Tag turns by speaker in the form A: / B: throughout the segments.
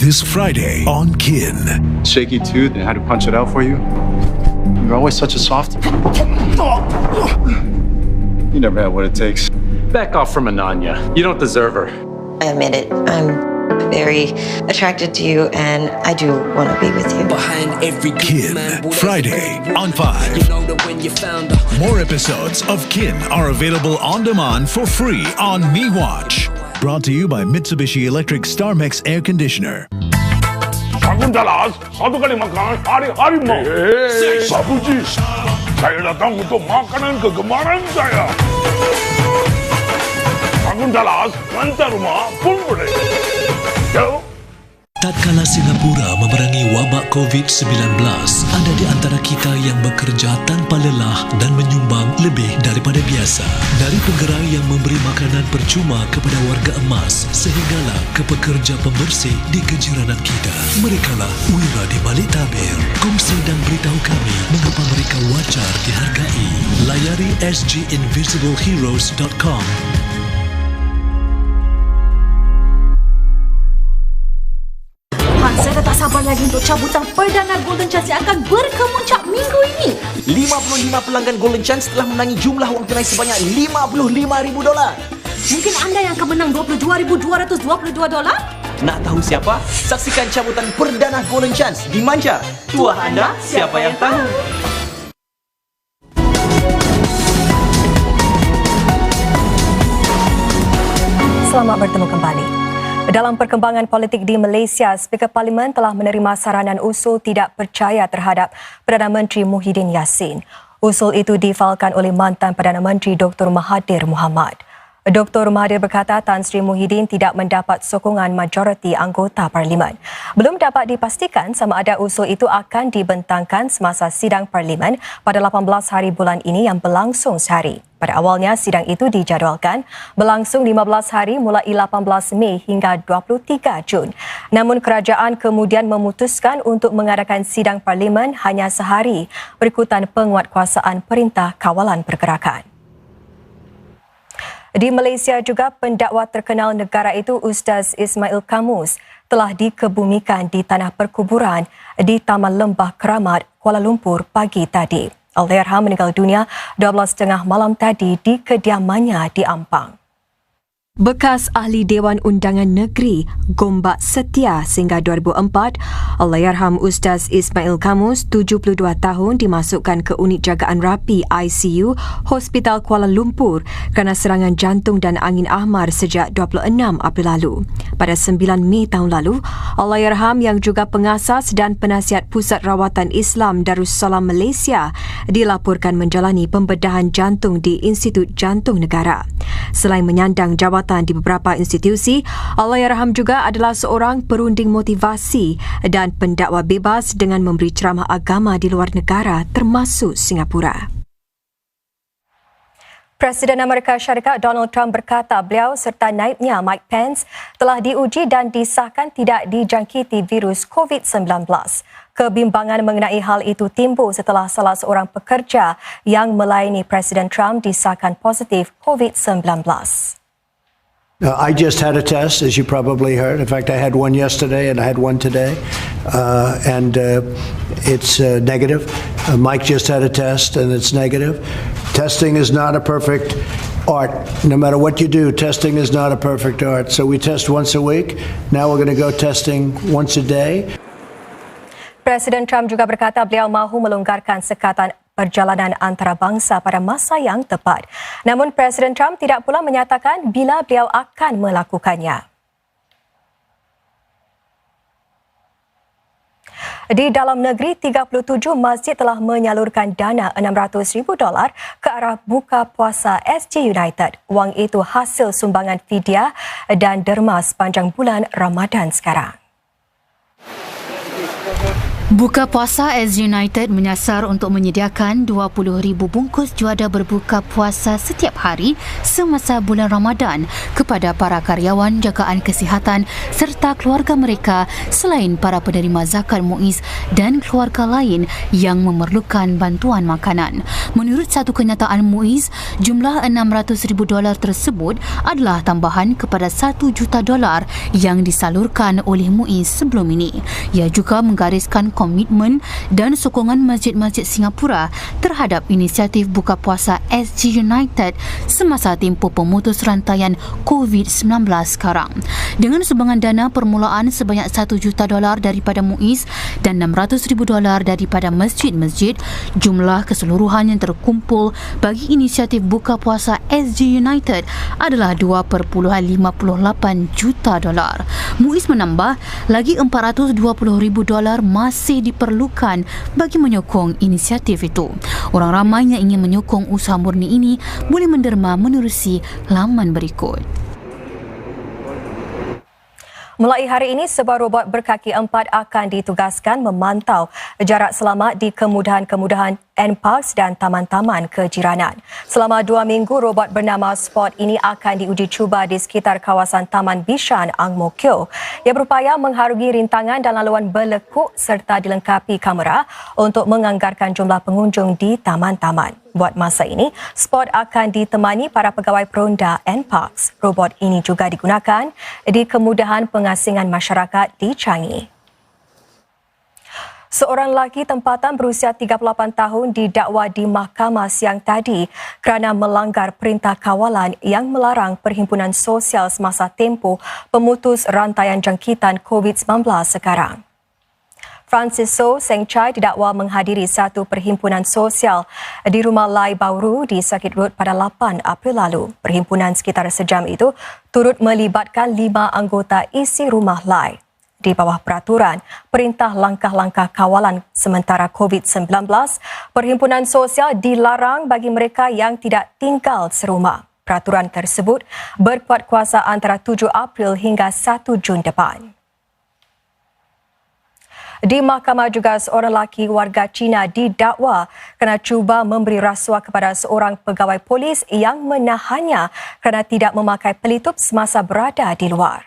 A: This Friday on Kin.
B: Shaky tooth and had to punch it out for you. You're always such a soft. You never had what it takes.
C: Back off from Ananya. You don't deserve her.
D: I admit it. I'm very attracted to you and I do want to be with you.
A: Kin. Friday on 5. More episodes of Kin are available on demand for free on MeWatch. Brought to you by Mitsubishi Electric StarMax Air Conditioner.
E: Sakuntalas, satu kali makan hari-hari mau. Babuji, saya datang untuk makanan kegemaran saya. Sakuntalas, hantar rumah pun boleh. Yo.
F: Tatkala Singapura memerangi wabak COVID-19, ada di antara kita yang bekerja tanpa lelah dan menyumbang lebih daripada biasa. Dari penggerak yang memberi makanan percuma kepada warga emas, sehinggalah ke pekerja pembersih di kejiranan kita. Merekalah wira di balik tabir. Kongsi dan beritahu kami mengapa mereka wajar dihargai. Layari sginvisibleheroes.com.
G: Saya dah tak sabar lagi untuk cabutan perdana Golden Chance yang akan berkemuncak minggu ini.
H: 55 pelanggan Golden Chance telah menangi jumlah wang tunai sebanyak $55,000.
G: Mungkin anda yang akan menang $22,222?
H: Nak tahu siapa? Saksikan cabutan perdana Golden Chance di Manja. Tuah anda, siapa yang tahu?
I: Selamat bertemu kembali. Dalam perkembangan politik di Malaysia, Speaker Parlimen telah menerima saranan usul tidak percaya terhadap Perdana Menteri Muhyiddin Yassin. Usul itu difalkan oleh mantan Perdana Menteri Dr. Mahathir Mohamad. Dr. Mahathir berkata Tan Sri Muhyiddin tidak mendapat sokongan majoriti anggota Parlimen. Belum dapat dipastikan sama ada usul itu akan dibentangkan semasa sidang Parlimen pada 18 hari bulan ini yang berlangsung sehari. Pada awalnya, sidang itu dijadualkan berlangsung 15 hari mulai 18 Mei hingga 23 Jun. Namun kerajaan kemudian memutuskan untuk mengadakan sidang Parlimen hanya sehari berikutan penguatkuasaan Perintah Kawalan Pergerakan. Di Malaysia juga pendakwa terkenal negara itu Ustaz Ismail Kamus telah dikebumikan di tanah perkuburan di Taman Lembah Keramat, Kuala Lumpur pagi tadi. Allahyarham meninggal dunia 12.30 malam tadi di kediamannya di Ampang. Bekas Ahli Dewan Undangan Negeri Gombak Setia sehingga 2004, Allahyarham Ustaz Ismail Kamus, 72 tahun, dimasukkan ke unit jagaan rapi ICU Hospital Kuala Lumpur kerana serangan jantung dan angin ahmar sejak 26 April lalu. Pada 9 Mei tahun lalu, Allahyarham yang juga pengasas dan penasihat Pusat Rawatan Islam Darussalam Malaysia dilaporkan menjalani pembedahan jantung di Institut Jantung Negara. Selain menyandang jawatan di beberapa institusi, Allahyarham juga adalah seorang perunding motivasi dan pendakwa bebas dengan memberi ceramah agama di luar negara termasuk Singapura. Presiden Amerika Syarikat Donald Trump berkata beliau serta naibnya Mike Pence telah diuji dan disahkan tidak dijangkiti virus COVID-19. Kebimbangan mengenai hal itu timbul setelah salah seorang pekerja yang melayani Presiden Trump disahkan positif COVID-19.
J: I just had a test, as you probably heard. In fact, I had one yesterday and I had one today, and it's negative. Mike just had a test and it's negative. Testing is not a perfect art. No matter what you do, testing is not a perfect art. So we test once a week. Now we're going to go testing once a day.
I: Presiden Trump juga berkata beliau mahu melonggarkan sekatan perjalanan antarabangsa pada masa yang tepat. Namun Presiden Trump tidak pula menyatakan bila beliau akan melakukannya. Di dalam negeri, 37 masjid telah menyalurkan dana $600,000 ke arah buka puasa SG United. Wang itu hasil sumbangan fidyah dan derma sepanjang bulan Ramadan sekarang.
K: Buka puasa SG United menyasar untuk menyediakan 20,000 bungkus juada berbuka puasa setiap hari semasa bulan Ramadan kepada para karyawan jagaan kesihatan serta keluarga mereka selain para penerima zakat MUIZ dan keluarga lain yang memerlukan bantuan makanan. Menurut satu kenyataan MUIZ, jumlah $600,000 tersebut adalah tambahan kepada $1 juta yang disalurkan oleh MUIZ sebelum ini. Ia juga menggariskan komitmen dan sokongan masjid-masjid Singapura terhadap inisiatif buka puasa SG United semasa tempoh pemutus rantaian COVID-19 sekarang. Dengan sumbangan dana permulaan sebanyak $1 juta daripada MUIZ dan $600,000 daripada masjid-masjid, jumlah keseluruhan yang terkumpul bagi inisiatif buka puasa SG United adalah $2.58 juta. MUIZ menambah lagi $420,000 masih diperlukan bagi menyokong inisiatif itu. Orang ramai yang ingin menyokong usaha murni ini boleh menderma menerusi laman berikut.
I: Mulai hari ini, sebuah robot berkaki 4 akan ditugaskan memantau jarak selamat di kemudahan-kemudahan NParks dan taman-taman kejiranan. Selama 2 minggu, robot bernama Spot ini akan diuji cuba di sekitar kawasan Taman Bishan, Ang Mo Kio. Ia berupaya mengharungi rintangan dan laluan berlekuk serta dilengkapi kamera untuk menganggarkan jumlah pengunjung di taman-taman. Buat masa ini, Spot akan ditemani para pegawai peronda NParks. Robot ini juga digunakan di kemudahan pengasingan masyarakat di Changi. Seorang lelaki tempatan berusia 38 tahun didakwa di mahkamah siang tadi kerana melanggar perintah kawalan yang melarang perhimpunan sosial semasa tempoh pemutus rantaian jangkitan COVID-19 sekarang. Francis So Seng Chai didakwa menghadiri satu perhimpunan sosial di Rumah Lai Bauru di Circuit Road pada 8 April lalu. Perhimpunan sekitar sejam itu turut melibatkan 5 anggota isi Rumah Lai. Di bawah peraturan Perintah Langkah-Langkah Kawalan Sementara COVID-19, perhimpunan sosial dilarang bagi mereka yang tidak tinggal serumah. Peraturan tersebut berkuat kuasa antara 7 April hingga 1 Jun depan. Di mahkamah juga, seorang lelaki warga Cina didakwa kerana cuba memberi rasuah kepada seorang pegawai polis yang menahannya kerana tidak memakai pelitup semasa berada di luar.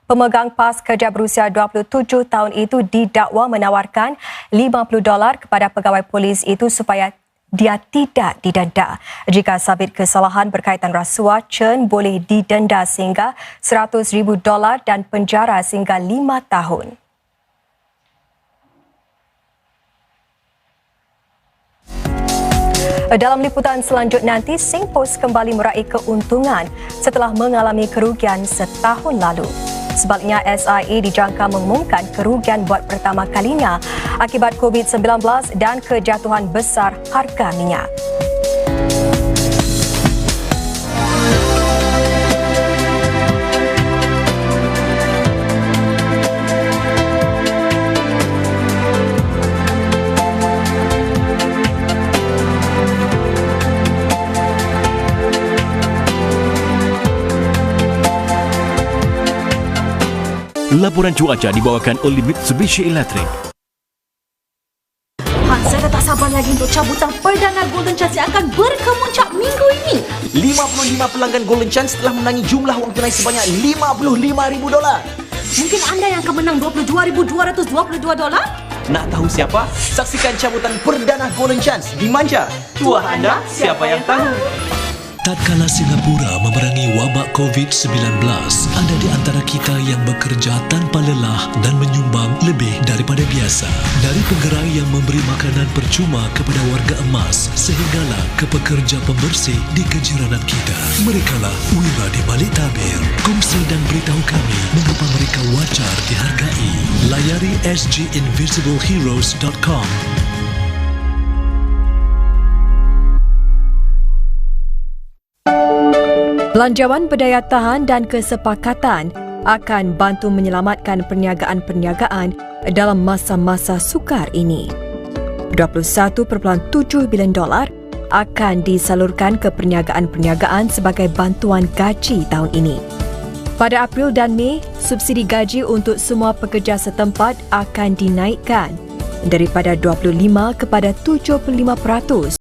I: Pemegang pas kerja berusia 27 tahun itu didakwa menawarkan $50 kepada pegawai polis itu supaya dia tidak didenda. Jika sabit kesalahan berkaitan rasuah, Chen boleh didenda sehingga $100,000 dan penjara sehingga 5 tahun. Dalam liputan selanjutnya nanti, Singpost kembali meraih keuntungan setelah mengalami kerugian setahun lalu. Sebaliknya, SIA dijangka mengumumkan kerugian buat pertama kalinya akibat COVID-19 dan kejatuhan besar harga minyak.
L: Laporan cuaca dibawakan oleh Mitsubishi Electric.
G: Saya dah tak sabar lagi untuk cabutan perdana Golden Chance yang akan berkemuncak minggu ini.
H: 55 pelanggan Golden Chance telah menangi jumlah wang tunai sebanyak $55,000.
G: Mungkin anda yang akan menang $22,222?
H: Nak tahu siapa? Saksikan cabutan perdana Golden Chance di Manja. Tuah anda, siapa yang tahu?
F: Tatkala Singapura memerangi wabak COVID-19, ada di antara kita yang bekerja tanpa lelah dan menyumbang lebih daripada biasa. Dari penggerai yang memberi makanan percuma kepada warga emas sehinggalah ke pekerja pembersih di kejiranan kita. Merekalah wira di balik tabir. Kongsi dan beritahu kami mengapa mereka wajar dihargai. Layari sginvisibleheroes.com.
I: Belanjawan berdaya tahan dan kesepakatan akan bantu menyelamatkan perniagaan-perniagaan dalam masa-masa sukar ini. $21.7 bilion akan disalurkan ke perniagaan-perniagaan sebagai bantuan gaji tahun ini. Pada April dan Mei, subsidi gaji untuk semua pekerja setempat akan dinaikkan. daripada 25 kepada 75%.